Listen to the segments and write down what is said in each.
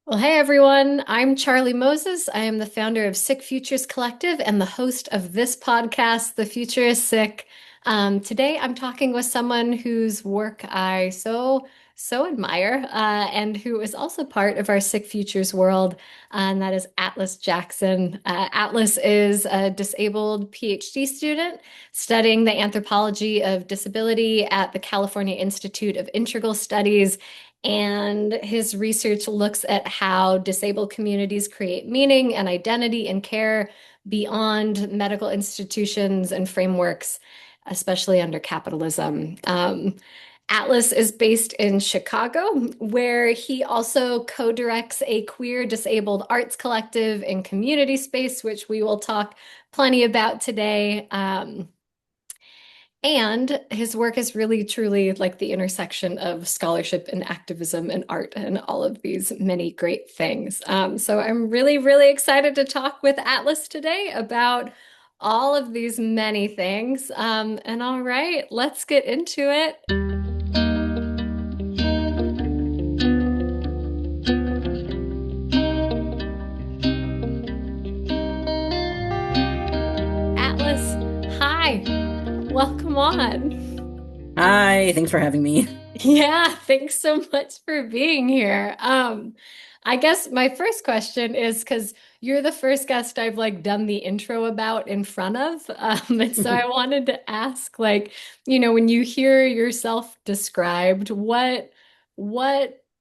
Well, hey everyone, I'm Charlie Moses. I am the founder of Sick Futures Collective and the host of this podcast, The Future is Sick. Today I'm talking with someone whose work I so admire and who is also part of our Sick Futures world, and that is Atlas Jackson. Atlas is a disabled PhD student studying the anthropology of disability at the California Institute of Integral Studies, and his research looks at how disabled communities create meaning and identity and care beyond medical institutions and frameworks, especially under capitalism. Atlas is based in Chicago, where he also co-directs a queer disabled arts collective and community space, which we will talk plenty about today. And his work is really truly like the intersection of scholarship and activism and art and all of these many great things. So I'm really excited to talk with Atlas today about all of these many things. And all right, let's get into it. Atlas, hi, welcome on. Hi, thanks for having me. Yeah, thanks so much for being here. I guess my first question is because you're the first guest I've like done the intro about in front of. And so I wanted to ask, like, when you hear yourself described, what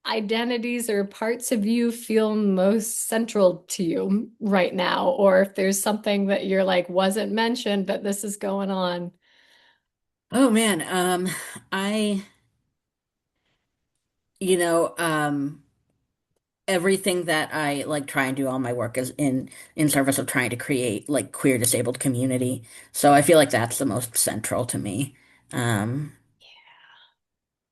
identities or parts of you feel most central to you right now? Or if there's something that you're like wasn't mentioned, but this is going on. Oh man, I, you know, everything that I like try and do all my work is in service of trying to create like queer disabled community. So I feel like that's the most central to me. Um,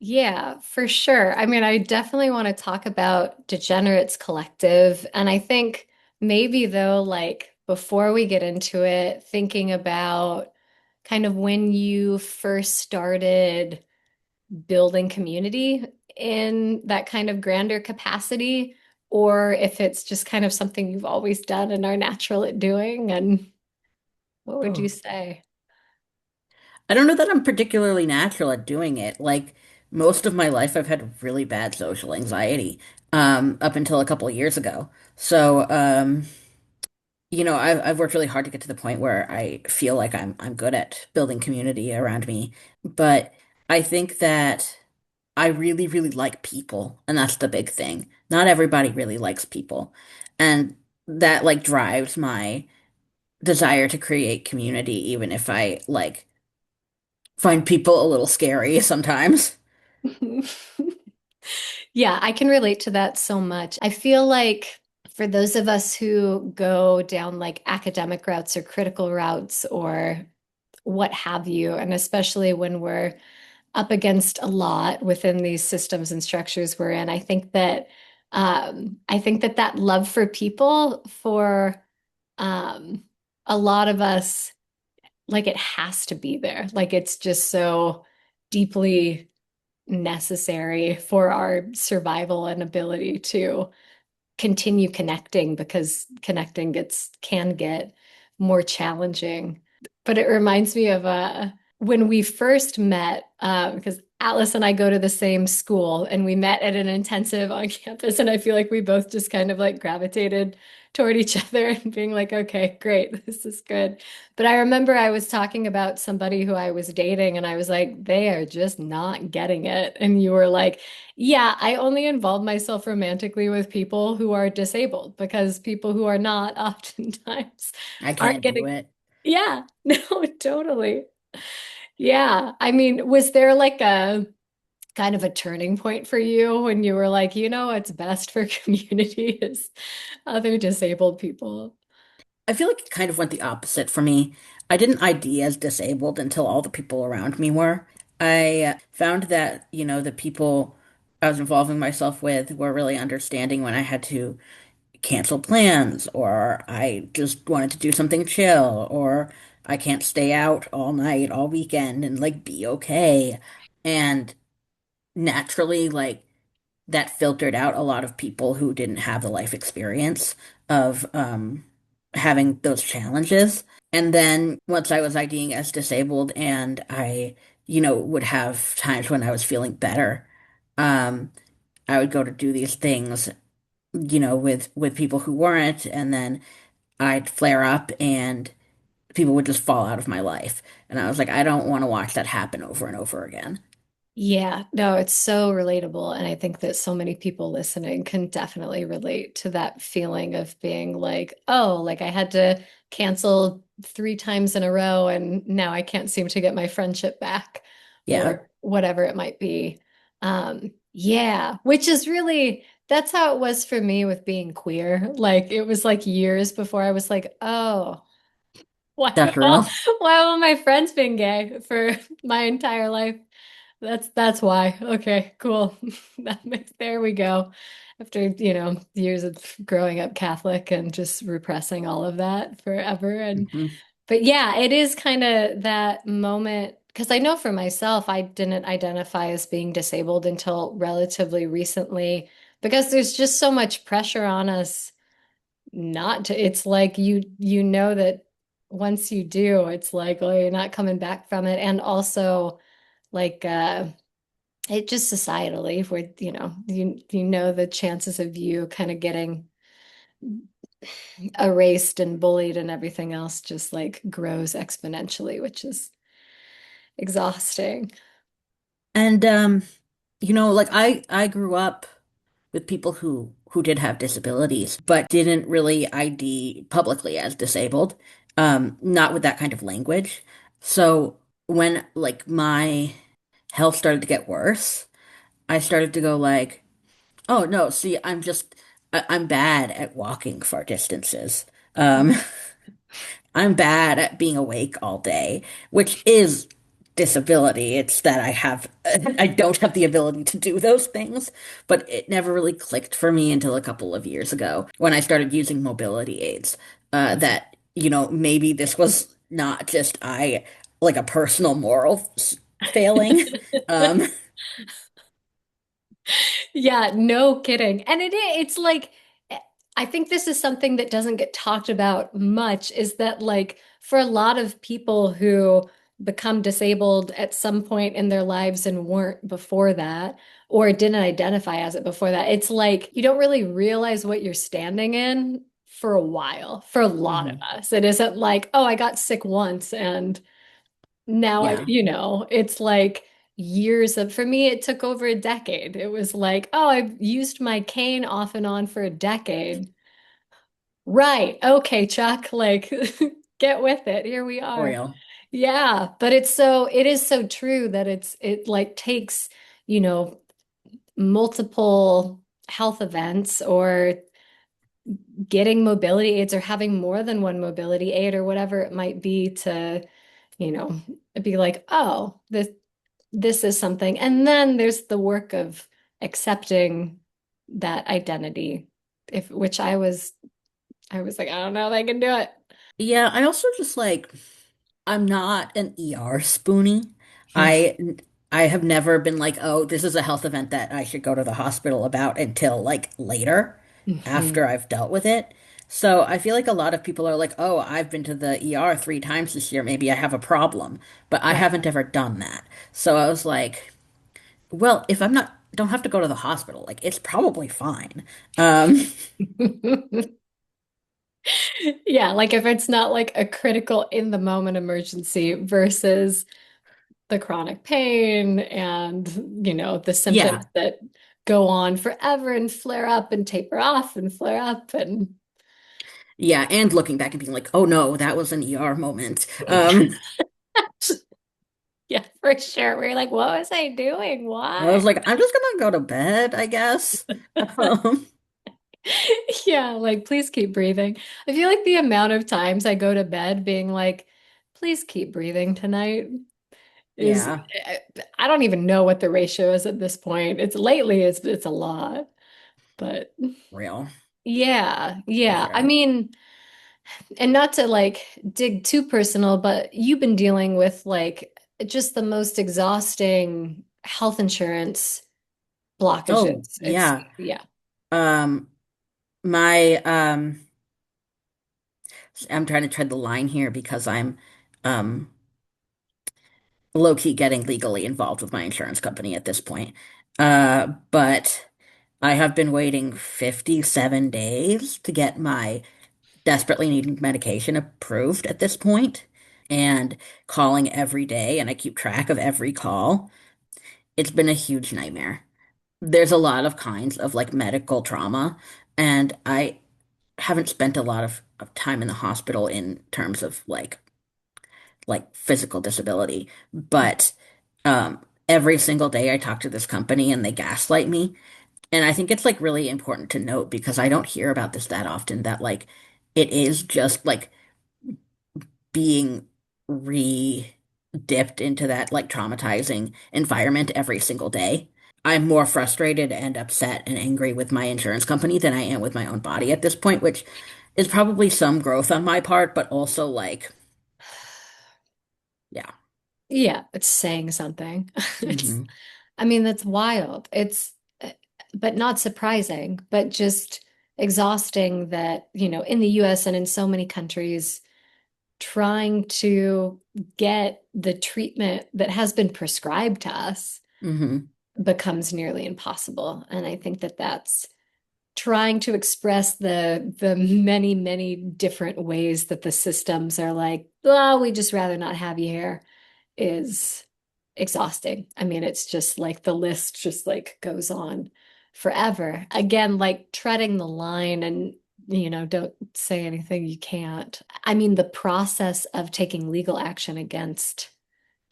Yeah, for sure. I mean, I definitely want to talk about Degenerates Collective. And I think maybe though, like before we get into it, thinking about kind of when you first started building community in that kind of grander capacity, or if it's just kind of something you've always done and are natural at doing. And what would you oh. say? I don't know that I'm particularly natural at doing it. Like most of my life, I've had really bad social anxiety, up until a couple of years ago. So, I've worked really hard to get to the point where I feel like I'm good at building community around me. But I think that I really like people, and that's the big thing. Not everybody really likes people. And that like drives my desire to create community, even if I like find people a little scary sometimes. Yeah, I can relate to that so much. I feel like for those of us who go down like academic routes or critical routes or what have you, and especially when we're up against a lot within these systems and structures we're in, I think that that love for people for um, a lot of us, like it has to be there. Like it's just so deeply necessary for our survival and ability to continue connecting because connecting can get more challenging. But it reminds me of when we first met, because Atlas and I go to the same school and we met at an intensive on campus, and I feel like we both just kind of like gravitated toward each other and being like, okay, great, this is good. But I remember I was talking about somebody who I was dating, and I was like, they are just not getting it. And you were like, yeah, I only involve myself romantically with people who are disabled because people who are not oftentimes I aren't can't do getting. it. Yeah, no, totally. Yeah. I mean, was there like a kind of a turning point for you when you were like, what's best for community is other disabled people? I feel like it kind of went the opposite for me. I didn't ID as disabled until all the people around me were. I found that, the people I was involving myself with were really understanding when I had to cancel plans, or I just wanted to do something chill, or I can't stay out all night, all weekend, and like be okay. And naturally, like, that filtered out a lot of people who didn't have the life experience of having those challenges. And then once I was IDing as disabled and would have times when I was feeling better, um, I would go to do these things, with people who weren't, and then I'd flare up and people would just fall out of my life. And I was like, I don't want to watch that happen over and over again. Yeah, no, it's so relatable. And I think that so many people listening can definitely relate to that feeling of being like, oh, like I had to cancel 3 times in a row and now I can't seem to get my friendship back Yeah, or whatever it might be. Yeah, which is really, that's how it was for me with being queer. Like it was like years before I was like, oh, that's real. why have all my friends been gay for my entire life? That's why. Okay, cool. There we go. After, years of growing up Catholic and just repressing all of that forever. And Hmm. but yeah, it is kind of that moment because I know for myself, I didn't identify as being disabled until relatively recently because there's just so much pressure on us not to. It's like you know that once you do, it's like, oh, you're not coming back from it. And also like it just societally where you know the chances of you kind of getting erased and bullied and everything else just like grows exponentially, which is exhausting. And like I grew up with people who did have disabilities, but didn't really ID publicly as disabled, not with that kind of language. So when like my health started to get worse, I started to go like, oh no, see, I'm bad at walking far distances. Um, I'm bad at being awake all day, which is disability. It's that I don't have the ability to do those things, but it never really clicked for me until a couple of years ago when I started using mobility aids. That, maybe this was not just like a personal moral failing. Um, Yeah, no kidding. And it's like I think this is something that doesn't get talked about much is that like for a lot of people who become disabled at some point in their lives and weren't before that or didn't identify as it before that, it's like you don't really realize what you're standing in for a while. For a lot of mhm. us, it isn't like, oh, I got sick once and now Yeah. it's like years of, for me, it took over a decade. It was like, oh, I've used my cane off and on for a decade. Right. Okay, Chuck, like get with it. Here we For are. real. Yeah, but it is so true that it like takes, you know, multiple health events or getting mobility aids or having more than one mobility aid or whatever it might be to, you know, be like, oh, this is something. And then there's the work of accepting that identity, if which I was like, I don't know if I can do it. Yeah, I also just like I'm not an ER spoonie. I I have never been like, oh, this is a health event that I should go to the hospital about until like later after Mhm. I've dealt with it. So I feel like a lot of people are like, oh, I've been to the ER 3 times this year. Maybe I have a problem, but I Right. haven't ever done that. So I was like, well, if I'm not, don't have to go to the hospital. Like it's probably fine. Um, Yeah, like if it's not like a critical in the moment emergency versus the chronic pain and, the symptoms yeah. that go on forever and flare up and taper off and flare up and Yeah, and looking back and being like, oh no, that was an ER moment. yeah, for sure. We're like, what was I doing? I was Why? like, I'm just gonna go to bed, I guess. Um, Yeah, like please keep breathing. I feel like the amount of times I go to bed being like, please keep breathing tonight is yeah, I don't even know what the ratio is at this point. It's a lot. But real yeah, for yeah. I sure. mean, and not to like dig too personal, but you've been dealing with like just the most exhausting health insurance Oh, blockages. It's yeah. yeah. Um, my I'm trying to tread the line here because I'm um low-key getting legally involved with my insurance company at this point. But I have been waiting 57 days to get my desperately needing medication approved at this point, and calling every day, and I keep track of every call. It's been a huge nightmare. There's a lot of kinds of like medical trauma, and I haven't spent a lot of time in the hospital in terms of like physical disability, but every single day I talk to this company and they gaslight me. And I think it's like really important to note because I don't hear about this that often that like it is just like being re-dipped into that like traumatizing environment every single day. I'm more frustrated and upset and angry with my insurance company than I am with my own body at this point, which is probably some growth on my part, but also like, yeah. Yeah, it's saying something. It's, Hmm. I mean, that's wild. It's, but not surprising, but just exhausting that, in the US and in so many countries, trying to get the treatment that has been prescribed to us Hmm. becomes nearly impossible. And I think that that's trying to express the many, many different ways that the systems are like, oh, we just rather not have you here is exhausting. I mean, it's just like the list just like goes on forever. Again, like treading the line and, don't say anything you can't. I mean, the process of taking legal action against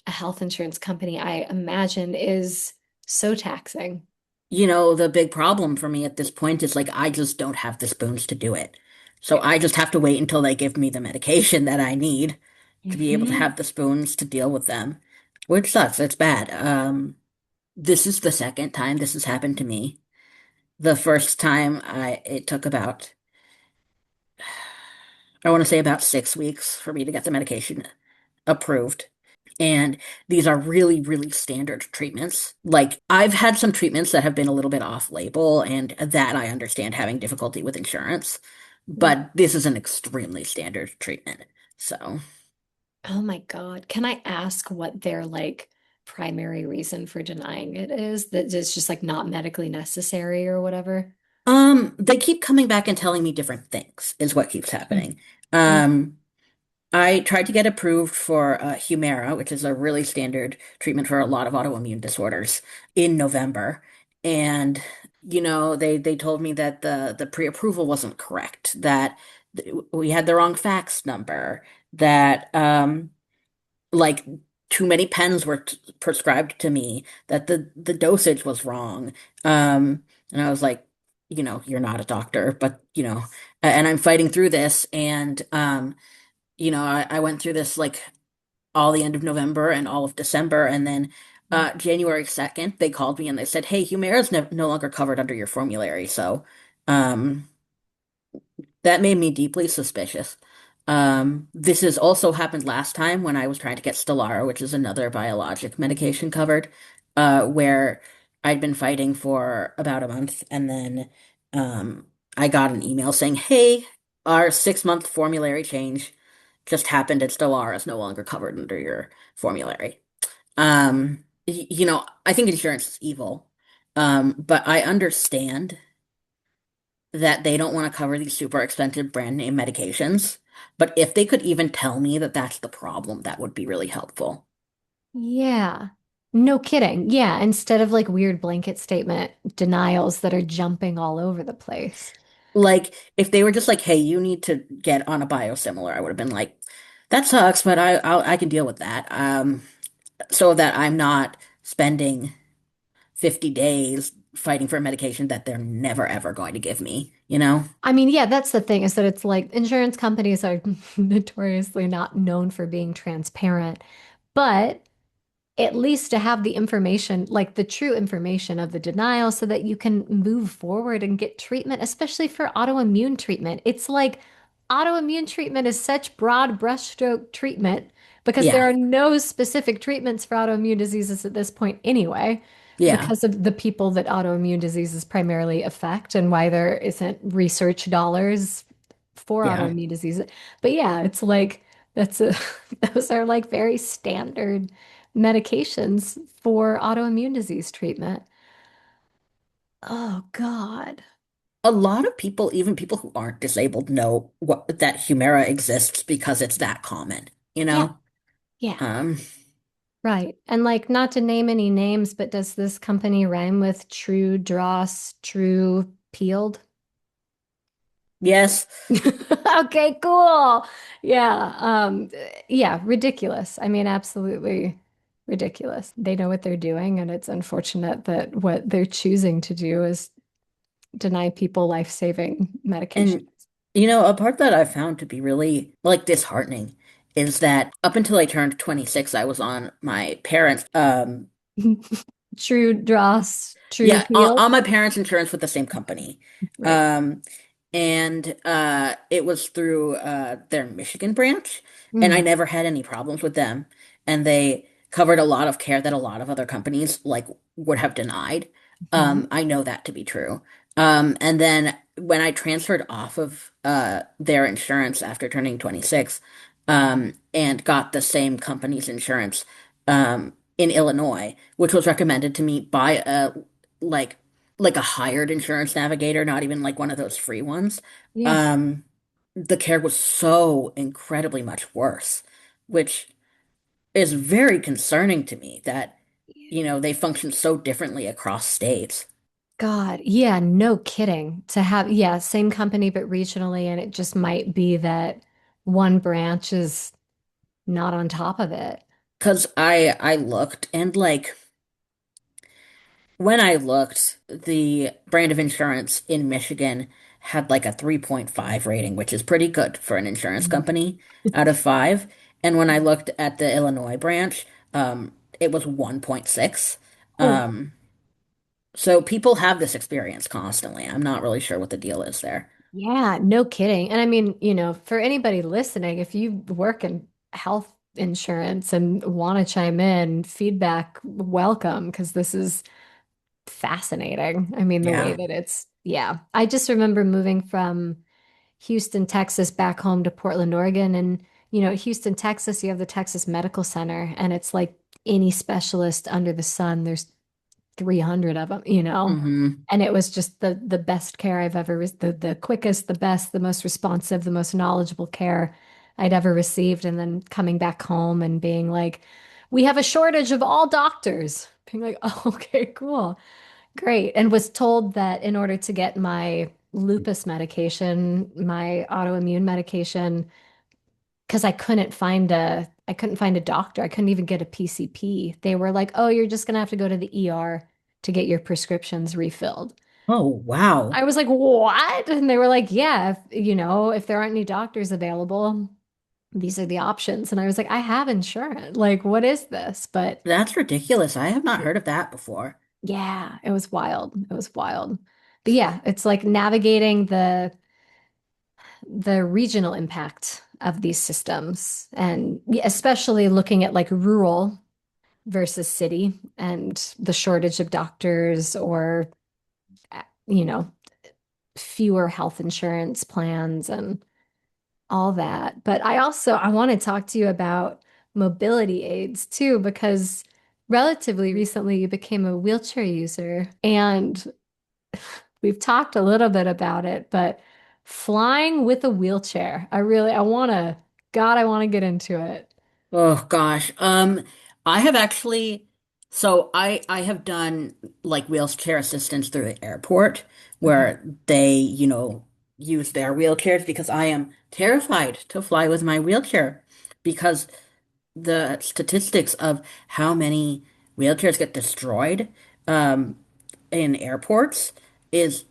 a health insurance company, I imagine, is so taxing. The big problem for me at this point is like I just don't have the spoons to do it. So Yeah. I just have to wait until they give me the medication that I need to be able to Hmm. have the spoons to deal with them, which sucks. It's bad. This is the second time this has happened to me. The first time it took about, I want to say about 6 weeks for me to get the medication approved. And these are really, really standard treatments. Like, I've had some treatments that have been a little bit off label, and that I understand having difficulty with insurance. But this is an extremely standard treatment. So, Oh my God. Can I ask what their like primary reason for denying it is? That it's just like not medically necessary or whatever? they keep coming back and telling me different things, is what keeps happening. Mm. Um, I tried to get approved for Humira, which is a really standard treatment for a lot of autoimmune disorders, in November. And, they told me that the pre-approval wasn't correct, that we had the wrong fax number, that like too many pens were prescribed to me, that the dosage was wrong. And I was like, you're not a doctor, but and I'm fighting through this, and I went through this like all the end of November and all of December, and then January 2nd, they called me and they said, "Hey, Humira is no longer covered under your formulary." So, um, that made me deeply suspicious. This has also happened last time when I was trying to get Stelara, which is another biologic medication covered, where I'd been fighting for about a month, and then um, I got an email saying, "Hey, our 6-month formulary change just happened, and Stelara is no longer covered under your formulary." I think insurance is evil, but I understand that they don't want to cover these super expensive brand name medications. But if they could even tell me that that's the problem, that would be really helpful. Yeah. No kidding. Yeah. Instead of like weird blanket statement denials that are jumping all over the place. Like, if they were just like, "Hey, you need to get on a biosimilar," I would have been like, "That sucks, but I can deal with that." So that I'm not spending 50 days fighting for a medication that they're never ever going to give me, you know? I mean, yeah, that's the thing is that it's like insurance companies are notoriously not known for being transparent, but at least to have the information, like the true information of the denial, so that you can move forward and get treatment, especially for autoimmune treatment. It's like autoimmune treatment is such broad brushstroke treatment because there Yeah. are no specific treatments for autoimmune diseases at this point anyway. Yeah. because of the people that autoimmune diseases primarily affect and why there isn't research dollars for Yeah. autoimmune diseases. But yeah, it's like that's a those are like very standard medications for autoimmune disease treatment. Oh God. A lot of people, even people who aren't disabled, know that Humira exists because it's that common, you Yeah, know? yeah. Um, Right. And like not to name any names, but does this company rhyme with True Dross, True Peeled? yes. Okay, cool. Yeah. Yeah, ridiculous. I mean, absolutely ridiculous. They know what they're doing, and it's unfortunate that what they're choosing to do is deny people life-saving medication. And a part that I found to be really like disheartening is that up until I turned 26, I was on my parents' True Dross, True yeah, Peeled. on my parents' insurance with the same company. Right. Um, and it was through their Michigan branch, and I Mm. never had any problems with them. And they covered a lot of care that a lot of other companies like would have denied. Mhm. I know that to be true. And then when I transferred off of their insurance after turning 26, and got the same company's insurance in Illinois, which was recommended to me by a like a hired insurance navigator, not even like one of those free ones. Yeah. Um, the care was so incredibly much worse, which is very concerning to me that, they function so differently across states. God, yeah, no kidding. To have, yeah, same company but regionally, and it just might be that one branch is not on top of it. 'Cause I looked and like when I looked, the brand of insurance in Michigan had like a 3.5 rating, which is pretty good for an insurance Mhm. company out of 5. And when I looked at the Illinois branch, it was 1.6. Oh, Um, so people have this experience constantly. I'm not really sure what the deal is there. yeah, no kidding. And I mean, for anybody listening, if you work in health insurance and want to chime in, feedback, welcome, because this is fascinating. I mean, the way Yeah. that yeah. I just remember moving from Houston, Texas, back home to Portland, Oregon. And, Houston, Texas, you have the Texas Medical Center, and it's like any specialist under the sun. There's 300 of them. Hmm. And it was just the best care I've ever the quickest, the best, the most responsive, the most knowledgeable care I'd ever received. And then coming back home and being like, we have a shortage of all doctors. Being like, oh, okay, cool. Great. And was told that in order to get my lupus medication, my autoimmune medication, because I couldn't find a doctor. I couldn't even get a PCP. They were like, "Oh, you're just gonna have to go to the ER to get your prescriptions refilled." Oh, wow. I was like, "What?" And they were like, "Yeah, if there aren't any doctors available, these are the options." And I was like, "I have insurance. Like, what is this?" But That's ridiculous. I have not heard of that before. yeah, it was wild. It was wild. But yeah, it's like navigating the regional impact of these systems, and especially looking at like rural versus city and the shortage of doctors or, you know, fewer health insurance plans and all that. But I want to talk to you about mobility aids too, because relatively recently you became a wheelchair user, and we've talked a little bit about it, but flying with a wheelchair, I want to get into it. Oh gosh. I have actually I have done like wheelchair assistance through the airport Okay. where they, use their wheelchairs because I am terrified to fly with my wheelchair because the statistics of how many wheelchairs get destroyed um in airports is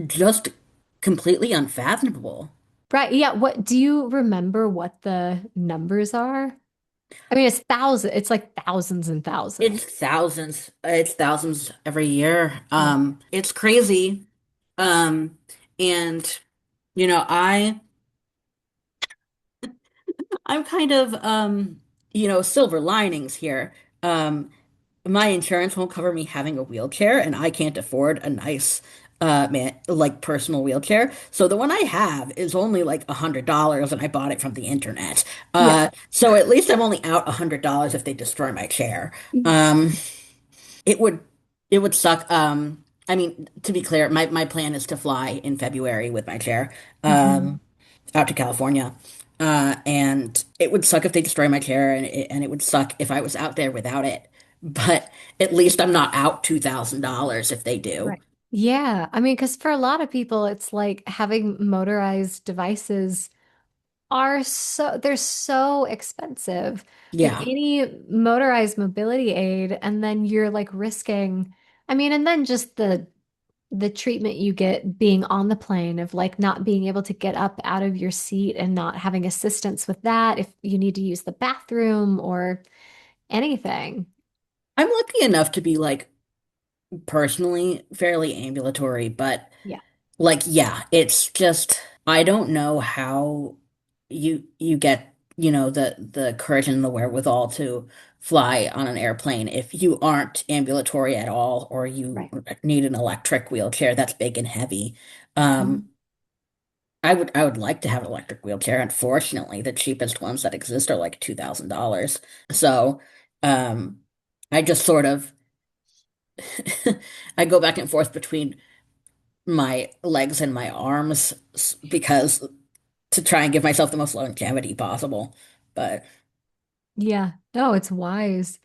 just completely unfathomable. Right. Yeah. What do you remember what the numbers are? I mean, it's like thousands and thousands. It's thousands every year. Yeah. It's crazy. Um, and you know, I'm kind of silver linings here. Um, my insurance won't cover me having a wheelchair, and I can't afford a nice man like personal wheelchair. So the one I have is only like $100, and I bought it from the internet. Yeah. So at least I'm only out $100 if they destroy my chair. Um, it would it would suck. I mean, to be clear, my plan is to fly in February with my chair Mhm. out to California. And it would suck if they destroy my chair, and it would suck if I was out there without it. But at least I'm not out $2,000 if they do. Right. Yeah. I mean, because for a lot of people, it's like having motorized devices they're so expensive. Like Yeah. any motorized mobility aid, and then you're like risking, I mean, and then just the treatment you get being on the plane of like not being able to get up out of your seat and not having assistance with that if you need to use the bathroom or anything. I'm lucky enough to be like personally fairly ambulatory, but Yeah. like, yeah, it's just I don't know how you get, the courage and the wherewithal to fly on an airplane if you aren't ambulatory at all or you Right. need an electric wheelchair that's big and heavy. Mhm. Um, I would like to have an electric wheelchair. Unfortunately, the cheapest ones that exist are like $2,000. So, um, I just sort of I go back and forth between my legs and my arms because to try and give myself the most longevity possible. But Yeah, no, it's wise.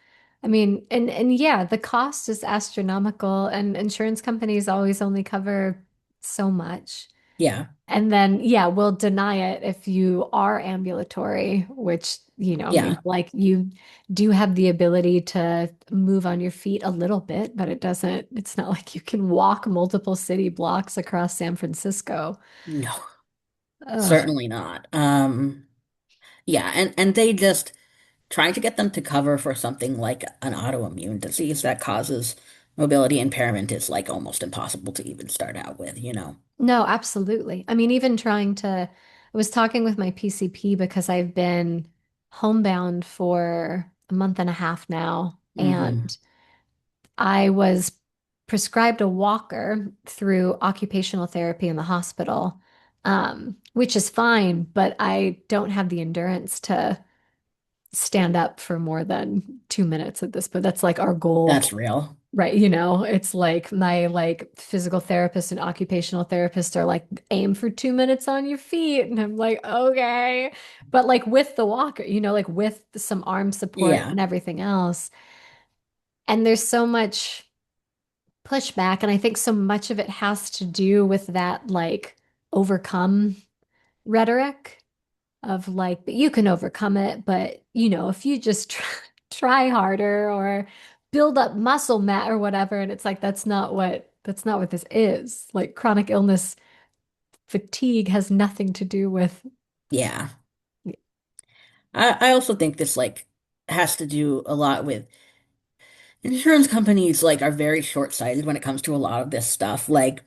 I mean, and yeah, the cost is astronomical and insurance companies always only cover so much. yeah, And then yeah, we'll deny it if you are ambulatory, which, means yeah, like you do have the ability to move on your feet a little bit, but it's not like you can walk multiple city blocks across San Francisco. no, Ugh. certainly not. Yeah, and they just trying to get them to cover for something like an autoimmune disease that causes mobility impairment is like almost impossible to even start out with. No, absolutely. I mean, even I was talking with my PCP because I've been homebound for a month and a half now, Hmm. and I was prescribed a walker through occupational therapy in the hospital, which is fine, but I don't have the endurance to stand up for more than 2 minutes at this, but that's like our goal. That's real. Right, it's like my like physical therapist and occupational therapist are like aim for 2 minutes on your feet, and I'm like okay, but like with the walker, like with some arm support Yeah, and everything else, and there's so much pushback, and I think so much of it has to do with that like overcome rhetoric of like, but you can overcome it, but if you just try harder or build up muscle mass or whatever, and it's like that's not what this is. Like chronic illness fatigue has nothing to do with yeah. I also think this like has to do a lot with insurance companies like are very short-sighted when it comes to a lot of this stuff. Like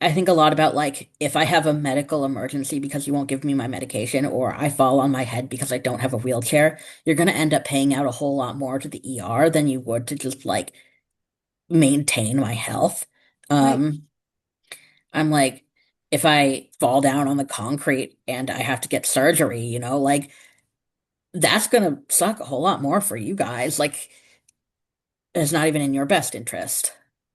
I think a lot about like if I have a medical emergency because you won't give me my medication or I fall on my head because I don't have a wheelchair, you're going to end up paying out a whole lot more to the ER than you would to just like maintain my health. right. Um, I'm like if I fall down on the concrete and I have to get surgery, like that's going to suck a whole lot more for you guys. Like it's not even in your best interest.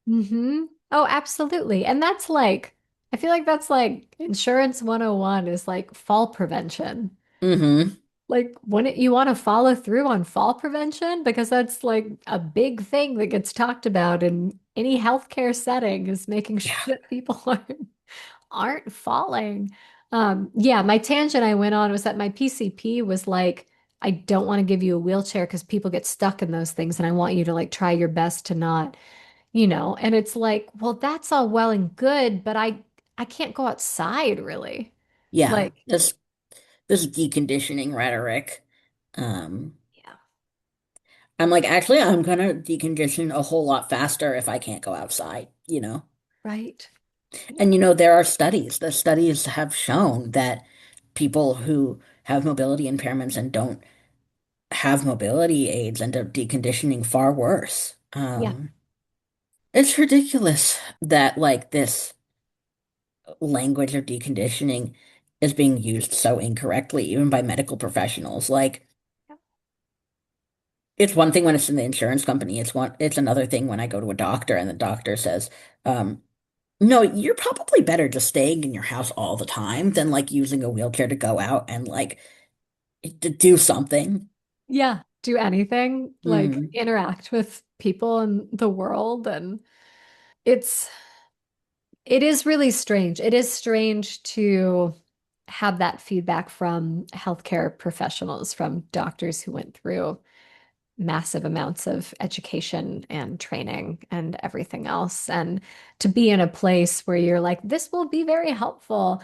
Mm-hmm. Oh, absolutely. And that's like, I feel like that's like insurance 101 is like fall prevention. Hmm. Like, wouldn't you want to follow through on fall prevention? Because that's like a big thing that gets talked about in any healthcare setting is making sure Yeah. that people aren't falling. Yeah, my tangent I went on was that my PCP was like, I don't want to give you a wheelchair because people get stuck in those things, and I want you to like try your best to not, and it's like, well, that's all well and good, but I can't go outside really. Yeah. Like, This deconditioning rhetoric. Um, yeah, I'm like, actually, I'm gonna decondition a whole lot faster if I can't go outside. right. And there are studies. The studies have shown that people who have mobility impairments and don't have mobility aids end up deconditioning far worse. Yeah. It's ridiculous that like this language of deconditioning is being used so incorrectly, even by medical professionals. Like, it's one thing when it's in the insurance company. It's another thing when I go to a doctor and the doctor says, um, no, you're probably better just staying in your house all the time than like using a wheelchair to go out and like to do something. Yeah. Do anything, like Mm, interact with people in the world. And it's, it is really strange. It is strange to have that feedback from healthcare professionals, from doctors who went through massive amounts of education and training and everything else. And to be in a place where you're like, this will be very helpful,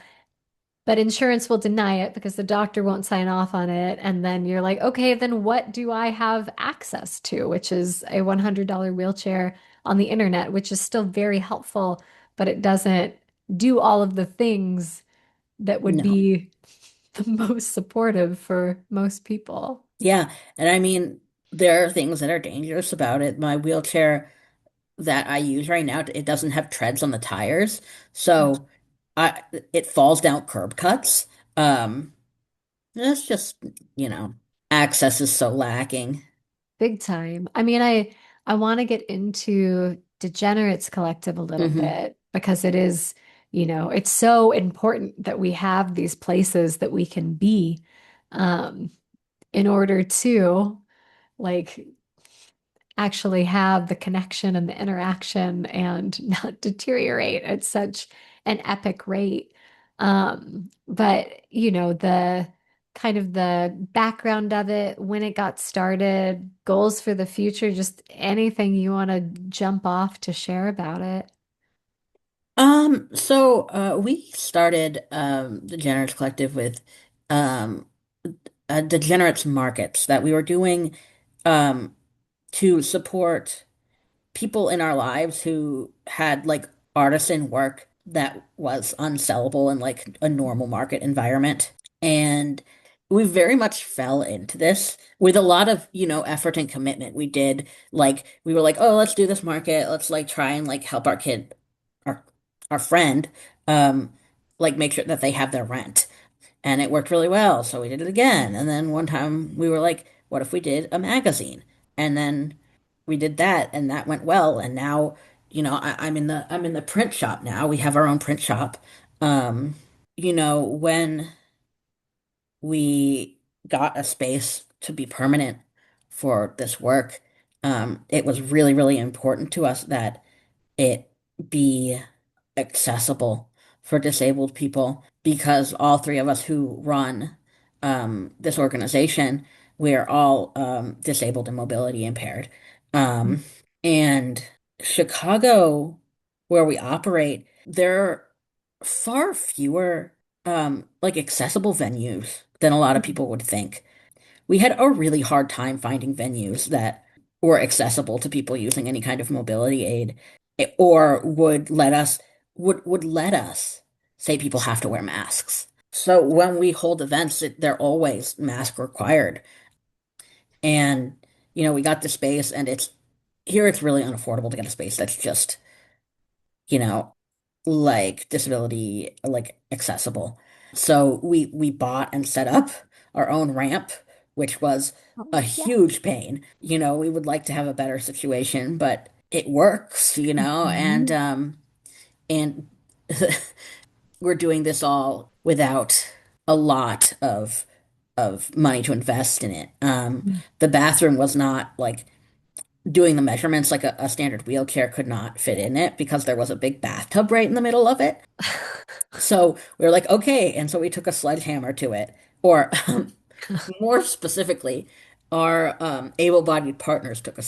but insurance will deny it because the doctor won't sign off on it. And then you're like, okay, then what do I have access to? Which is a $100 wheelchair on the internet, which is still very helpful, but it doesn't do all of the things that would no. be the most supportive for most people. Yeah. And I mean, there are things that are dangerous about it. My wheelchair that I use right now, it doesn't have treads on the tires. So I it falls down curb cuts. Um, it's just, you know, access is so lacking. Big time. I mean, I want to get into Degenerates Collective a little Hmm. bit because it is, it's so important that we have these places that we can be um, in order to like actually have the connection and the interaction and not deteriorate at such an epic rate. But the kind of the background of it, when it got started, goals for the future, just anything you want to jump off to share about it. We started the Degenerates Collective with um Degenerates markets that we were doing um to support people in our lives who had like artisan work that was unsellable in like a normal market environment. And we very much fell into this with a lot of, effort and commitment. We were like, oh, let's do this market. Let's like try and like help our our friend, um, like make sure that they have their rent. And it worked really well, so we did it again. And then one time we were like, what if we did a magazine? And then we did that, and that went well. And now, I'm in the print shop now. We have our own print shop. When we got a space to be permanent for this work, it was really, really important to us that it be accessible for disabled people because all three of us who run this organization, we're all disabled and mobility impaired. Um, and Chicago, where we operate, there are far fewer like accessible venues than a lot of people would think. We had a really hard time finding venues that were accessible to people using any kind of mobility aid or would let us say people have to wear masks. So when we hold events, they're always mask required. And we got the space and it's really unaffordable to get a space that's just, you know, like disability like accessible. So we bought and set up our own ramp, which was a Oh, yeah. huge pain. We would like to have a better situation, but it works, Mhm. and we're doing this all without a lot of money to invest in it. The bathroom was not like doing the measurements like a standard wheelchair could not fit in it because there was a big bathtub right in the middle of it. So we were like, okay. And so we took a sledgehammer to it. Or more specifically, our able-bodied partners took a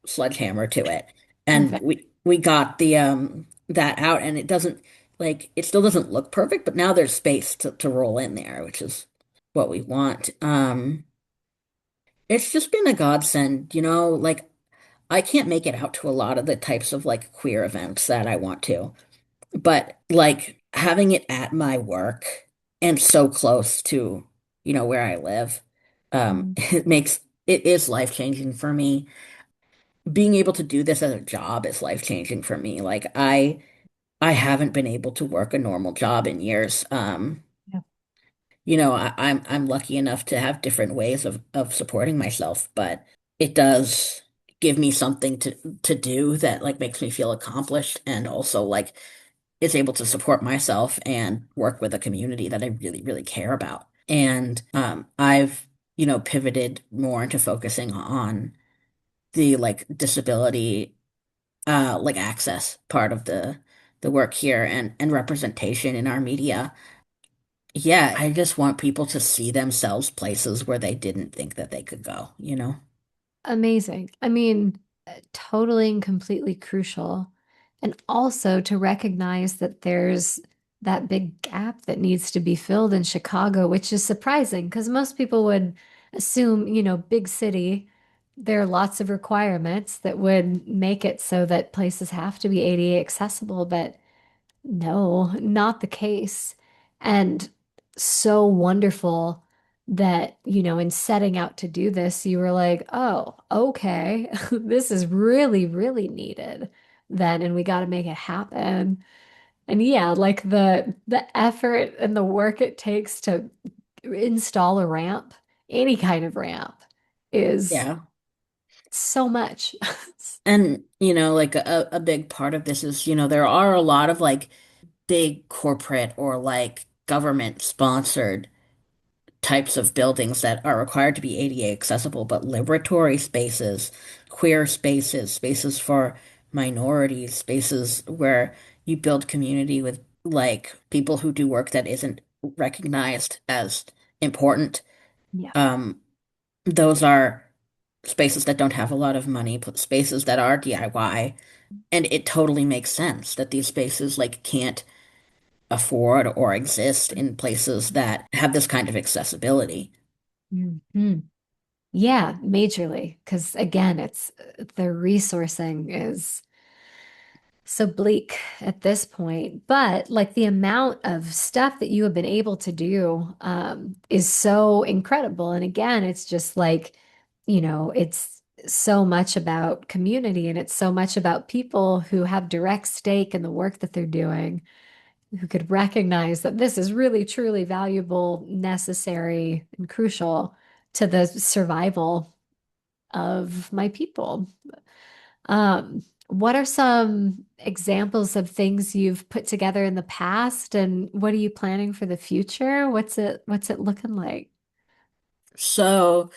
sledgehammer to it. And Perfect. we got the that out and it still doesn't look perfect, but now there's space to roll in there, which is what we want. It's just been a godsend, like I can't make it out to a lot of the types of like queer events that I want to. But like having it at my work and so close to, where I live, Mm. It is life-changing for me. Being able to do this as a job is life-changing for me. Like I haven't been able to work a normal job in years. Yeah. I'm lucky enough to have different ways of supporting myself, but it does give me something to do that like makes me feel accomplished and also like is able to support myself and work with a community that I really, really care about. And I've, pivoted more into focusing on the like disability like access part of the work here and representation in our media. Yeah, I just want people to see themselves places where they didn't think that they could go, you know? Amazing. I mean, totally and completely crucial. And also to recognize that there's that big gap that needs to be filled in Chicago, which is surprising because most people would assume, big city, there are lots of requirements that would make it so that places have to be ADA accessible, but no, not the case. And so wonderful that, in setting out to do this, you were like, oh, okay, this is really, really needed then, and we got to make it happen. And yeah, like the effort and the work it takes to install a ramp, any kind of ramp, is Yeah. so much. And, like a big part of this is, there are a lot of like big corporate or like government sponsored types of buildings that are required to be ADA accessible, but liberatory spaces, queer spaces, spaces for minorities, spaces where you build community with like people who do work that isn't recognized as important. Yeah. Um, those are spaces that don't have a lot of money, but spaces that are DIY. And it totally makes sense that these spaces like can't afford or exist in places that have this kind of accessibility. Mhm. Yeah, majorly. Because again, it's the resourcing is so bleak at this point. But like the amount of stuff that you have been able to do is so incredible. And again, it's just like, it's so much about community and it's so much about people who have direct stake in the work that they're doing, who could recognize that this is really, truly valuable, necessary, and crucial to the survival of my people. What are some examples of things you've put together in the past, and what are you planning for the future? What's it looking like? So,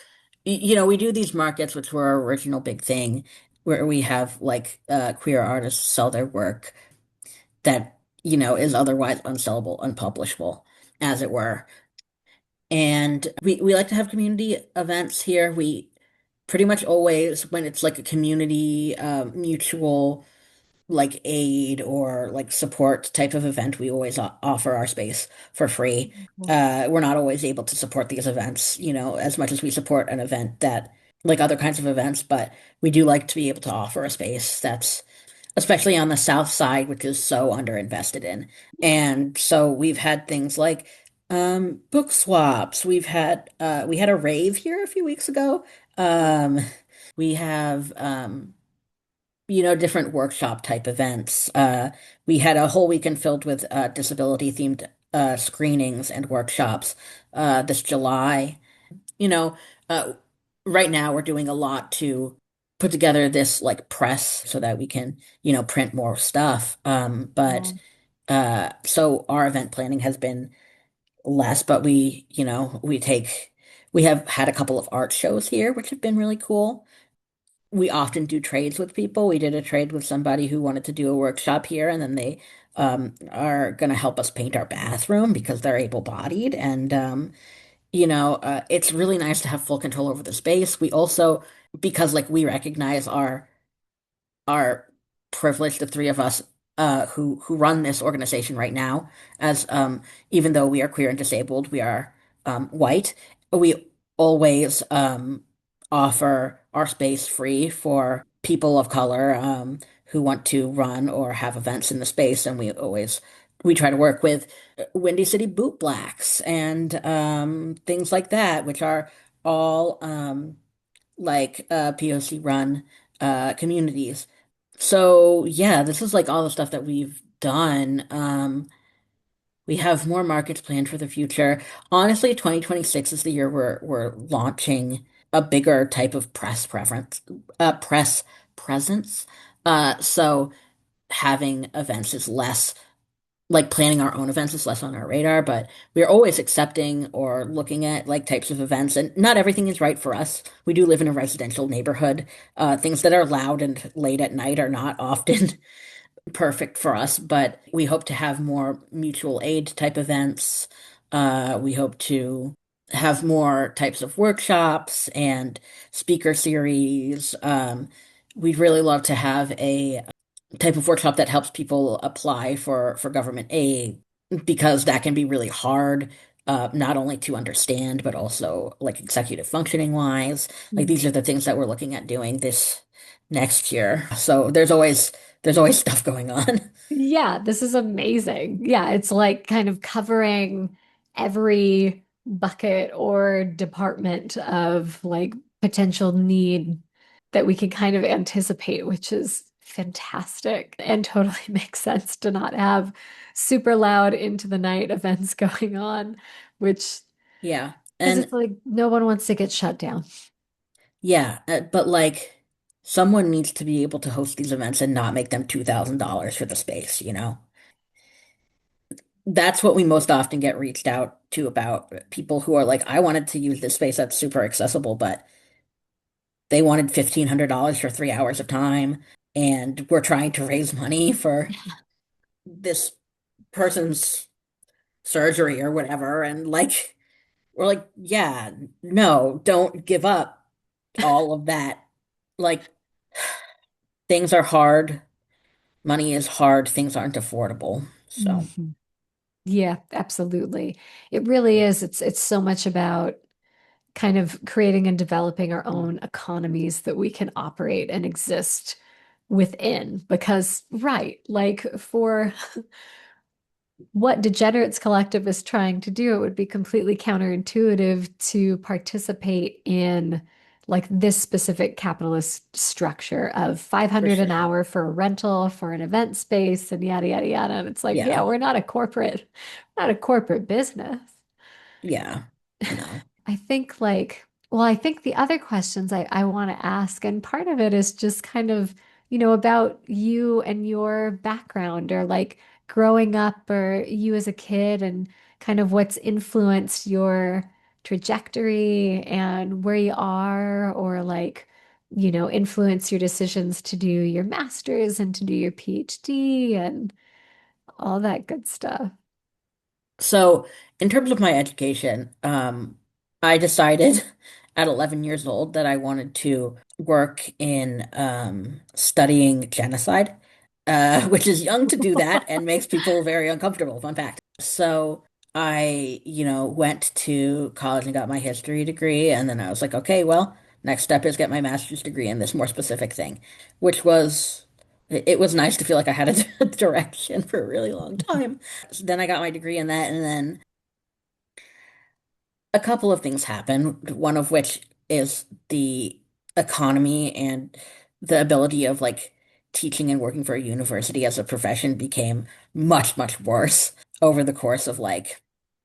we do these markets, which were our original big thing, where we have like queer artists sell their work that, is otherwise unsellable, unpublishable, as it were. And we like to have community events here. We pretty much always, when it's like a community mutual like aid or like support type of event, we always offer our space for free. Cool. We're not always able to support these events, as much as we support an event that like other kinds of events, but we do like to be able to offer a space that's especially on the South Side, which is so underinvested in. And so we've had things like book swaps. We had a rave here a few weeks ago. Um we have different workshop type events. We had a whole weekend filled with disability themed screenings and workshops this July. You know, uh, right now we're doing a lot to put together this like press so that we can, print more stuff. But Well, so our event planning has been less, but we have had a couple of art shows here, which have been really cool. We often do trades with people. We did a trade with somebody who wanted to do a workshop here, and then they are going to help us paint our bathroom because they're able-bodied. And it's really nice to have full control over the space. We also, because like we recognize our privilege, the three of us who run this organization right now, as even though we are queer and disabled, we are white. We always offer our space free for people of color who want to run or have events in the space, and we try to work with Windy City Boot Blacks and things like that, which are all like POC run communities. So yeah, this is like all the stuff that we've done. We have more markets planned for the future. Honestly, 2026 is the year we're launching a bigger type of press presence. So having events is less like planning our own events is less on our radar, but we're always accepting or looking at like types of events, and not everything is right for us. We do live in a residential neighborhood. Things that are loud and late at night are not often perfect for us, but we hope to have more mutual aid type events. We hope to have more types of workshops and speaker series. We'd really love to have a type of workshop that helps people apply for government aid because that can be really hard, not only to understand, but also like executive functioning wise. Like these are the things that we're looking at doing this next year. So there's always stuff going on. Yeah, this is amazing. Yeah, it's like kind of covering every bucket or department of like potential need that we can kind of anticipate, which is fantastic and totally makes sense to not have super loud into the night events going on, which Yeah. because it's And like no one wants to get shut down. yeah, but like someone needs to be able to host these events and not make them $2,000 for the space, you know? That's what we most often get reached out to about people who are like, I wanted to use this space that's super accessible, but they wanted $1,500 for 3 hours of time. And we're trying to raise money for this person's surgery or whatever. And like, we're like, yeah, no, don't give up all of that. Like, things are hard. Money is hard. Things aren't affordable. So, Mhm. Yeah, absolutely. It really is. It's so much about kind of creating and developing our own economies that we can operate and exist within. Because, right, like for what Degenerates Collective is trying to do, it would be completely counterintuitive to participate in like this specific capitalist structure of for 500 an sure. hour for a rental for an event space and yada yada yada. And it's like, yeah, Yeah. not a corporate business. Yeah. No. I think like, well, I think the other questions I want to ask, and part of it is just kind of, about you and your background or like growing up or you as a kid and kind of what's influenced your trajectory and where you are or like, influence your decisions to do your master's and to do your PhD and all that good stuff. So, in terms of my education, I decided at 11 years old that I wanted to work in studying genocide, which is young to do that and makes people very uncomfortable. Fun fact. So, went to college and got my history degree, and then I was like, okay, well, next step is get my master's degree in this more specific thing, which was it was nice to feel like I had a direction for a really long time. So then I got my degree in that, and then a couple of things happened, one of which is the economy and the ability of like teaching and working for a university as a profession became much, much worse over the course of like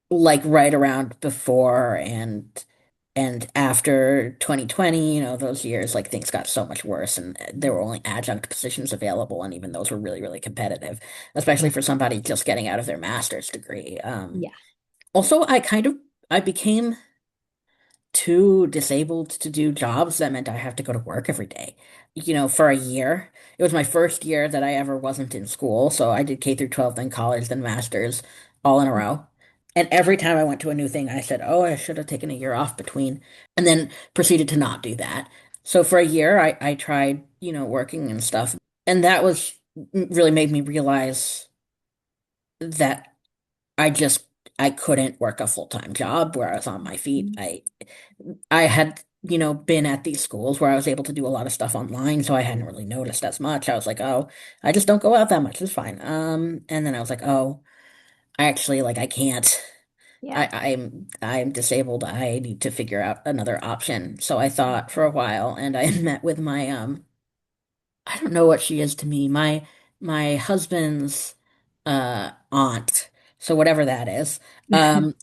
right around before and after 2020, those years, like things got so much worse and there were only adjunct positions available, and even those were really, really competitive, especially Right. for somebody just getting out of their master's degree. Yeah. Also, I became too disabled to do jobs that meant I have to go to work every day. For a year. It was my first year that I ever wasn't in school, so I did K through 12, then college, then masters, all in a row. And every time I went to a new thing, I said, "Oh, I should have taken a year off between," and then proceeded to not do that. So for a year, I tried, working and stuff, and that was really made me realize that I just I couldn't work a full-time job where I was on my feet. Mhm. I had, been at these schools where I was able to do a lot of stuff online, so I hadn't really noticed as much. I was like, oh, I just don't go out that much. It's fine. And then I was like, oh, I actually like I can't. Yeah. I'm disabled. I need to figure out another option. So I thought for a while, and I met with my I don't know what she is to me. My husband's aunt. So whatever that is. And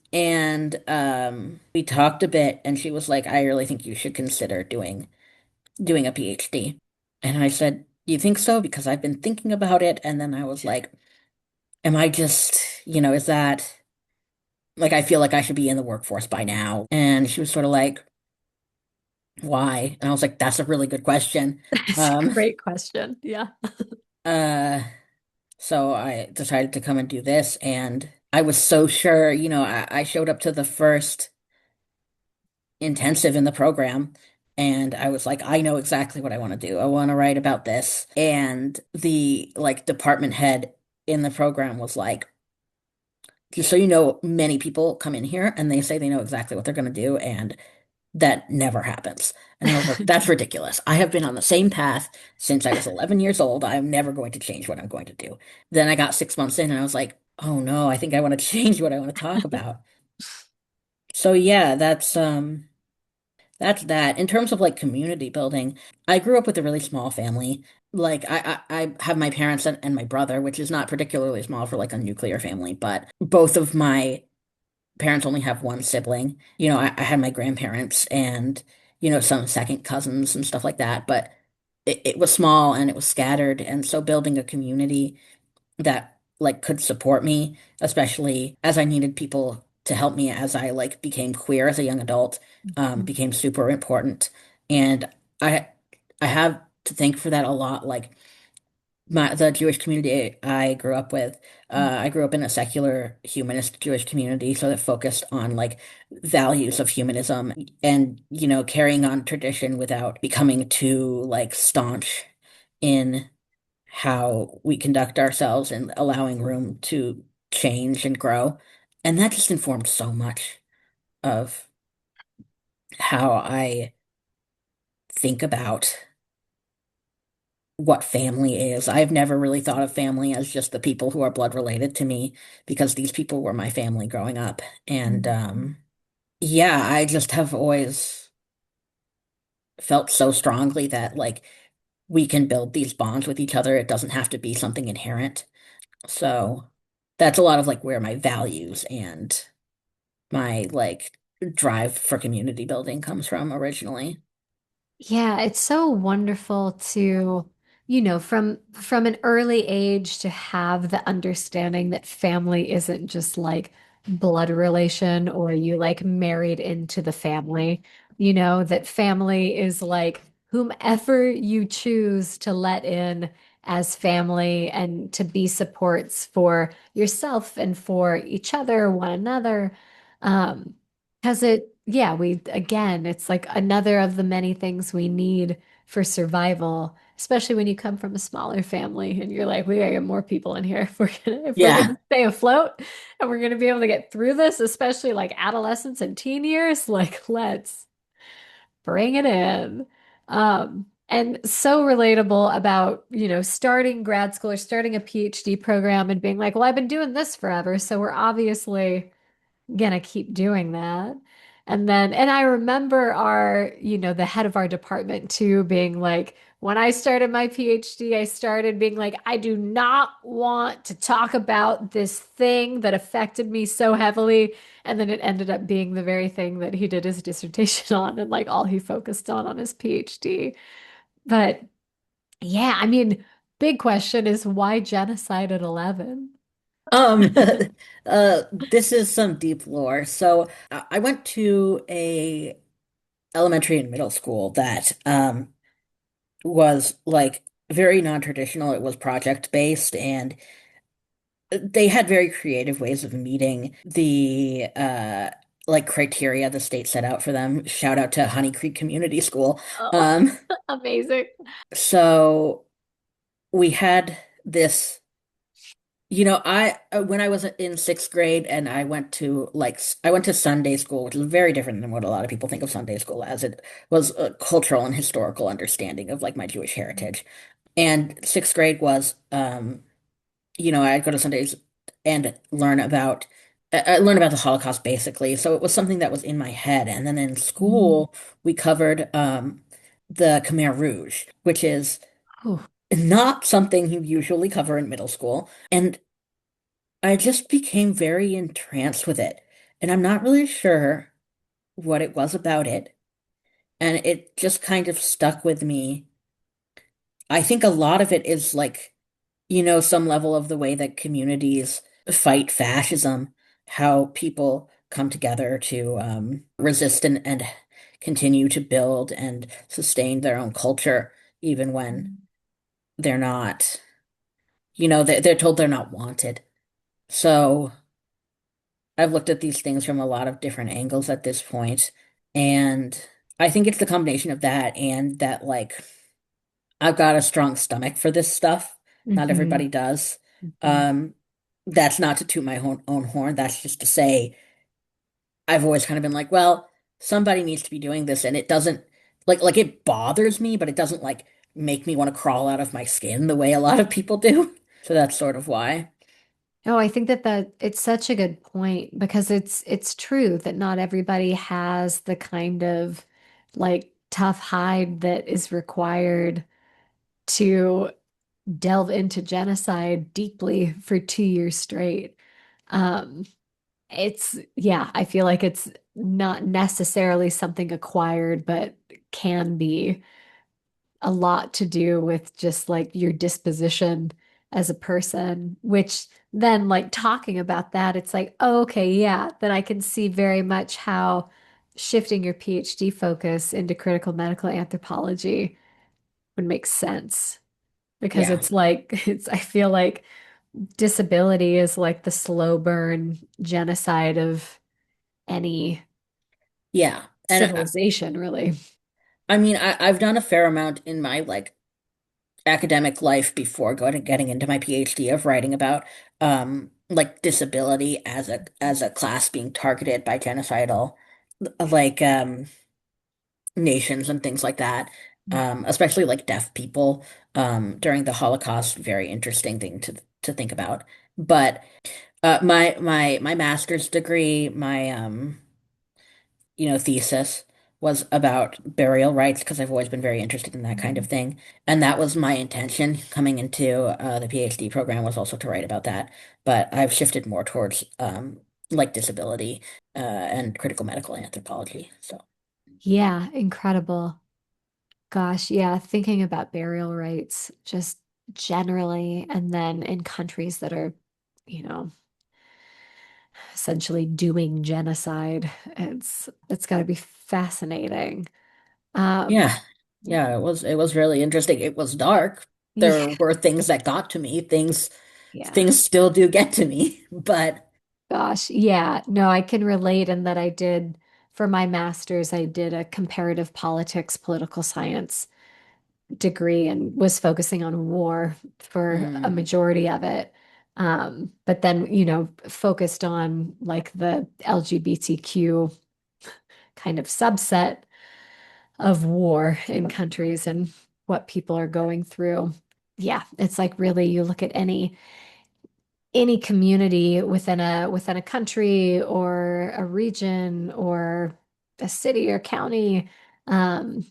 we talked a bit and she was like, I really think you should consider doing a PhD. And I said, "Do you think so?" Because I've been thinking about it. And then I was like, am I just, is that like I feel like I should be in the workforce by now? And she was sort of like, why? And I was like, that's a really good question. That's a Um, great question. Yeah. uh So I decided to come and do this, and I was so sure, I showed up to the first intensive in the program, and I was like, I know exactly what I want to do. I want to write about this. And the like department head in the program was like, just so you know, many people come in here and they say they know exactly what they're going to do, and that never happens. And I was like, that's ridiculous. I have been on the same path since I was 11 years old. I'm never going to change what I'm going to do. Then I got 6 months in and I was like, oh no, I think I want to change what I want to talk about. So yeah, that's that. In terms of like community building, I grew up with a really small family. Like I have my parents and my brother, which is not particularly small for like a nuclear family, but both of my parents only have one sibling. I had my grandparents and, some second cousins and stuff like that, but it was small and it was scattered. And so building a community that like could support me, especially as I needed people to help me as I like became queer as a young adult, became super important. And I I have to thank for that a lot. Like the Jewish community I grew up with, I grew up in a secular humanist Jewish community, so that focused on like values of humanism and, carrying on tradition without becoming too like staunch in how we conduct ourselves and allowing room to change and grow. And that just informed so much of how I think about what family is. I've never really thought of family as just the people who are blood related to me because these people were my family growing up. And yeah, I just have always felt so strongly that like we can build these bonds with each other. It doesn't have to be something inherent. So that's a lot of like where my values and my like drive for community building comes from originally. Yeah, it's so wonderful to, from an early age to have the understanding that family isn't just like blood relation or you like married into the family, that family is like whomever you choose to let in as family and to be supports for yourself and for each other, one another. Um, because yeah, again, it's like another of the many things we need for survival, especially when you come from a smaller family and you're like, we gotta get more people in here if we're gonna Yeah. stay afloat and we're gonna be able to get through this, especially like adolescence and teen years, like let's bring it in. And so relatable about, starting grad school or starting a PhD program and being like, well, I've been doing this forever, so we're obviously gonna keep doing that. And I remember the head of our department too being like, when I started my PhD, I started being like, I do not want to talk about this thing that affected me so heavily. And then it ended up being the very thing that he did his dissertation on and like all he focused on his PhD. But yeah, I mean, big question is why genocide at 11? Um, this is some deep lore. So I went to a elementary and middle school that was like very non-traditional. It was project based and they had very creative ways of meeting the like criteria the state set out for them. Shout out to Honey Creek Community School. Oh, Um, amazing. so we had this. I when I was in sixth grade and I went to I went to Sunday school, which is very different than what a lot of people think of Sunday school as. It was a cultural and historical understanding of like my Jewish heritage. And sixth grade was I'd go to Sundays and learn about I learned about the Holocaust basically, so it was something that was in my head. And then in Mm. school, we covered the Khmer Rouge, which is Oh, not something you usually cover in middle school. And I just became very entranced with it. And I'm not really sure what it was about it. And it just kind of stuck with me. I think a lot of it is like, some level of the way that communities fight fascism, how people come together to resist and continue to build and sustain their own culture, even when they're not, they're told they're not wanted. So I've looked at these things from a lot of different angles at this point, and I think it's the combination of that and that, like, I've got a strong stomach for this stuff. Not hmm. everybody does. Hmm. Um, that's not to toot my own horn. That's just to say I've always kind of been like, well, somebody needs to be doing this, and it doesn't like it bothers me, but it doesn't like make me want to crawl out of my skin the way a lot of people do. So that's sort of why. Oh, I think that it's such a good point because it's true that not everybody has the kind of like tough hide that is required to delve into genocide deeply for 2 years straight. Um, yeah, I feel like it's not necessarily something acquired, but can be a lot to do with just like your disposition as a person, which then like talking about that, it's like, oh, okay, yeah, then I can see very much how shifting your PhD focus into critical medical anthropology would make sense because Yeah. it's like I feel like disability is like the slow burn genocide of any Yeah. And civilization, really. I mean, I've done a fair amount in my like academic life before going and getting into my PhD of writing about like disability as a class being targeted by genocidal like nations and things like that. Especially like deaf people during the Holocaust, very interesting thing to think about. But my master's degree, my thesis was about burial rights because I've always been very interested in that kind of thing. And that was my intention coming into the PhD program was also to write about that. But I've shifted more towards like disability and critical medical anthropology. So Yeah, incredible. Gosh, yeah, thinking about burial rights just generally, and then in countries that are, you know, essentially doing genocide, it's got to be fascinating. Um, yeah, yeah, it was really interesting. It was dark. There yeah, were things that got to me. yeah. Things still do get to me, but Gosh, yeah. No, I can relate in that I did for my master's, I did a comparative politics, political science degree and was focusing on war for a mm, majority of it. But then, focused on like the LGBTQ kind of subset of war in countries and what people are going through. Yeah, it's like really you look at any community within a country or a region or a city or county. And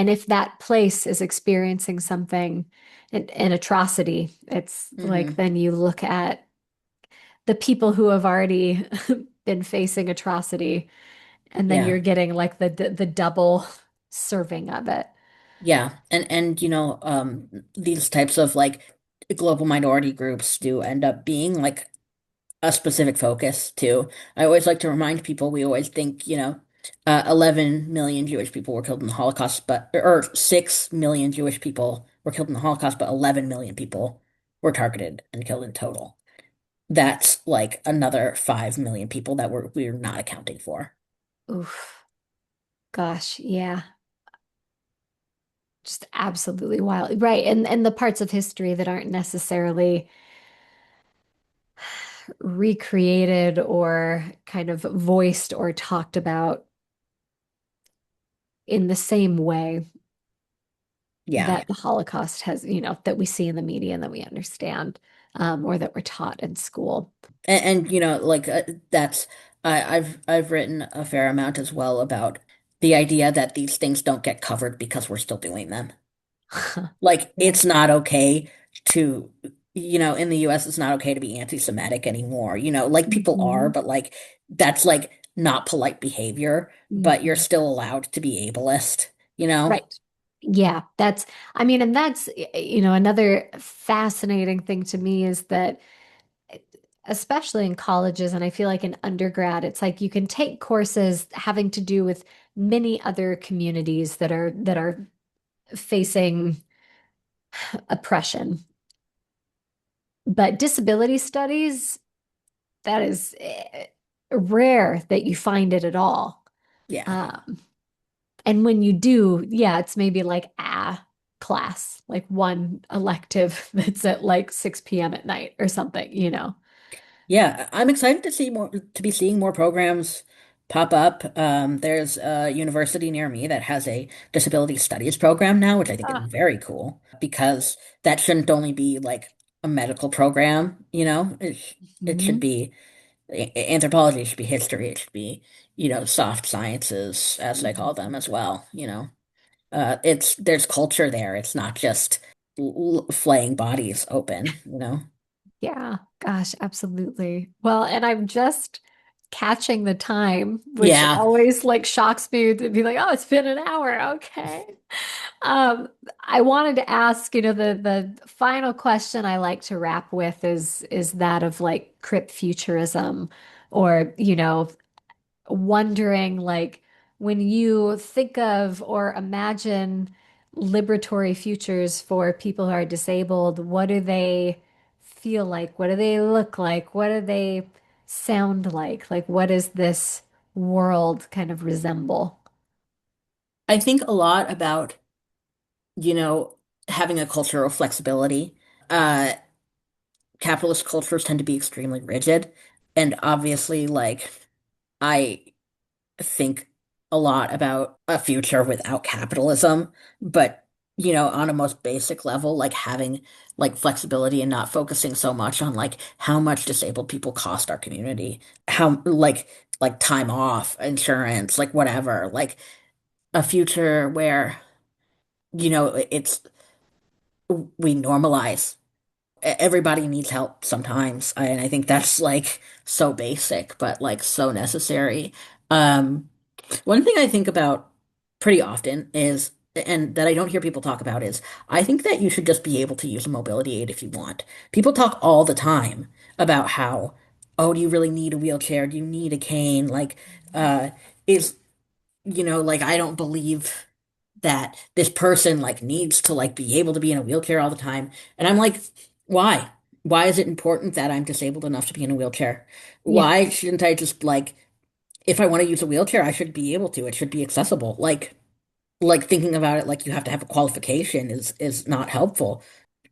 if that place is experiencing something, an atrocity, it's like hmm then you look at the people who have already been facing atrocity, and then yeah. you're getting like the double serving of it. Yeah, and these types of like global minority groups do end up being like a specific focus too. I always like to remind people we always think, 11 million Jewish people were killed in the Holocaust, but or 6 million Jewish people were killed in the Holocaust, but 11 million people were targeted and killed in total. That's like another 5 million people that we're not accounting for. Oof, gosh, yeah, just absolutely wild. Right. And the parts of history that aren't necessarily recreated or kind of voiced or talked about in the same way Yeah. that the Holocaust has, that we see in the media and that we understand. or that were taught in school. And like that's I've written a fair amount as well about the idea that these things don't get covered because we're still doing them. Like Yeah. it's not okay to, in the US it's not okay to be anti-Semitic anymore. Like people are, Mhm. but like that's like not polite behavior, but you're Mhm. still allowed to be ableist, you know? Right. Yeah, I mean, and that's, another fascinating thing to me is that, especially in colleges, and I feel like in undergrad, it's like you can take courses having to do with many other communities that are facing oppression. But disability studies, that is rare that you find it at all. Yeah. Um, and when you do, yeah, it's maybe like a class, like one elective that's at like 6 p.m. at night or something. Yeah, I'm excited to be seeing more programs pop up. There's a university near me that has a disability studies program now, which I think is Ah. very cool because that shouldn't only be like a medical program, it should Mhm. be anthropology, it should be history, it should be, soft sciences as they call them as well. It's there's culture there. It's not just flaying bodies open. Yeah, gosh, absolutely. Well, and I'm just catching the time, which Yeah. always like shocks me to be like, oh, it's been an hour. Okay. Um, I wanted to ask, the final question I like to wrap with is that of like crip futurism, or, wondering like when you think of or imagine liberatory futures for people who are disabled, what do they feel like? What do they look like? What do they sound like? Like, what does this world kind of resemble? I think a lot about, you know, having a culture of flexibility. Uh, Capitalist cultures tend to be extremely rigid. And obviously, like, I think a lot about a future without capitalism, but, on a most basic level, like having like flexibility and not focusing so much on like how much disabled people cost our community, how like time off, insurance, like whatever, like a future where, it's we normalize. Everybody needs help sometimes, and I think that's like so basic, but like so necessary. Um, One thing I think about pretty often is, and that I don't hear people talk about is, I think that you should just be able to use a mobility aid if you want. People talk all the time about how, oh, do you really need a wheelchair? Do you need a cane? Like, is, like I don't believe that this person like needs to like be able to be in a wheelchair all the time. And I'm like, why? Why is it important that I'm disabled enough to be in a wheelchair? Yeah. Why shouldn't I just like, if I want to use a wheelchair, I should be able to. It should be accessible. Like thinking about it like you have to have a qualification is not helpful.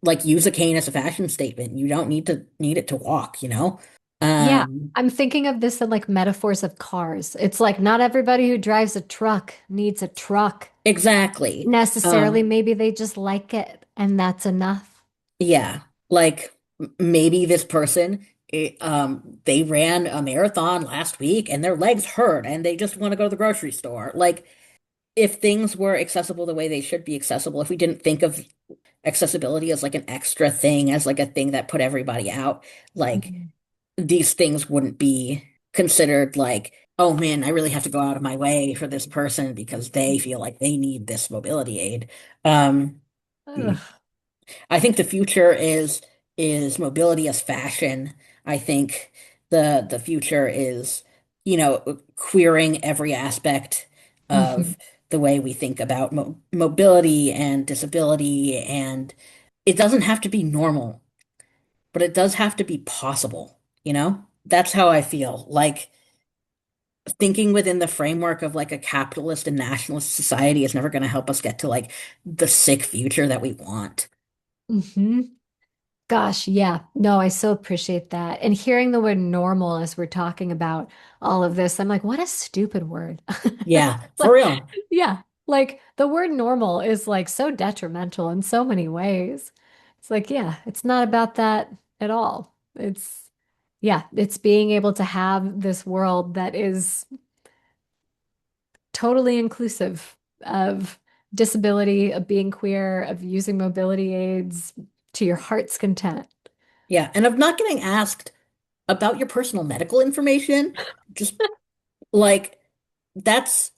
Like use a cane as a fashion statement. You don't need it to walk. Yeah. Um, I'm thinking of this in like metaphors of cars. It's like not everybody who drives a truck needs a truck exactly. necessarily. Um, Maybe they just like it and that's enough. Yeah, like maybe this person, they ran a marathon last week and their legs hurt and they just want to go to the grocery store. Like, if things were accessible the way they should be accessible, if we didn't think of accessibility as like an extra thing, as like a thing that put everybody out, like Mhm. these things wouldn't be considered like, oh man, I really have to go out of my way for this person because they feel like they need this mobility aid. Um, Ugh. I think the future is mobility as fashion. I think the future is, queering every aspect Mhm. of the way we think about mobility and disability, and it doesn't have to be normal, but it does have to be possible. That's how I feel. Like thinking within the framework of like a capitalist and nationalist society is never going to help us get to like the sick future that we want. Mhm. Gosh, yeah. No, I so appreciate that. And hearing the word normal as we're talking about all of this, I'm like, what a stupid word. Yeah, for Like, real. yeah, like the word normal is like so detrimental in so many ways. It's like, yeah, it's not about that. at all. Yeah, it's being able to have this world that is totally inclusive of disability, of being queer, of using mobility aids to your heart's content. Yeah, and of not getting asked about your personal medical information, just like that's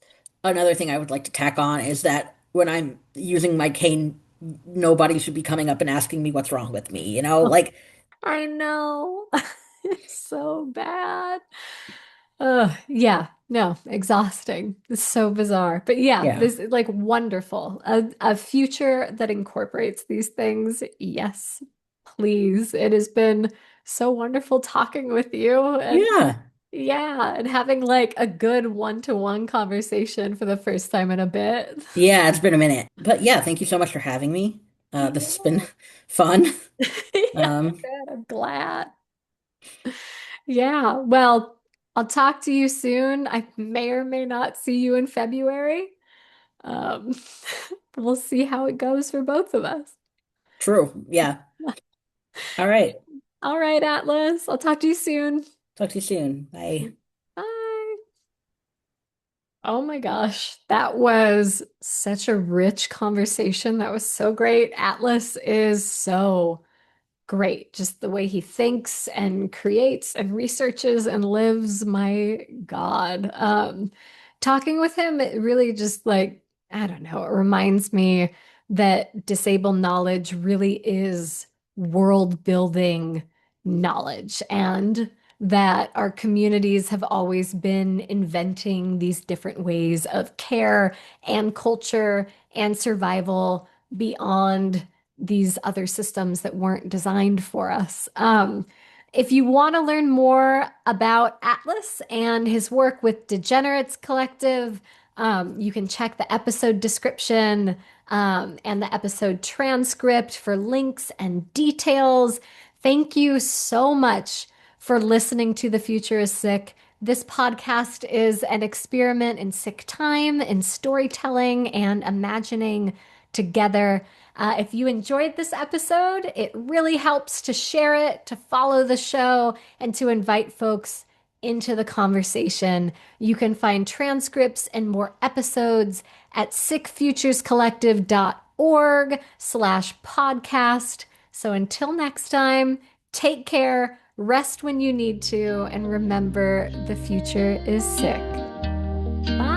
another thing I would like to tack on is that when I'm using my cane, nobody should be coming up and asking me what's wrong with me, you know? Oh, Like, I know. It's so bad. Yeah, no, exhausting. It's so bizarre. But yeah, yeah. this is like wonderful. A future that incorporates these things. Yes, please. It has been so wonderful talking with you and Yeah. yeah, and having like a good one-to-one conversation for the first time in a bit. Yeah, it's been a minute. But yeah, thank you so much for having me. This has been Yeah. fun. Yeah, Um, good. I'm glad. Yeah, well, I'll talk to you soon. I may or may not see you in February. Um, we'll see how it goes for both of us. true. Yeah. All right. All right, Atlas. I'll talk to you soon. Talk to you soon. Bye. Bye. Oh my gosh, that was such a rich conversation. That was so great. Atlas is so great. Just the way he thinks and creates and researches and lives. My God. Talking with him, it really just like, I don't know, it reminds me that disabled knowledge really is world building knowledge and that our communities have always been inventing these different ways of care and culture and survival beyond these other systems that weren't designed for us. If you want to learn more about Atlas and his work with Degenerates Collective, you can check the episode description and the episode transcript for links and details. Thank you so much for listening to The Future is Sick. This podcast is an experiment in sick time, in storytelling, and imagining together. If you enjoyed this episode, it really helps to share it, to follow the show, and to invite folks into the conversation. You can find transcripts and more episodes at sickfuturescollective.org/podcast. So until next time, take care, rest when you need to, and remember the future is sick. Bye.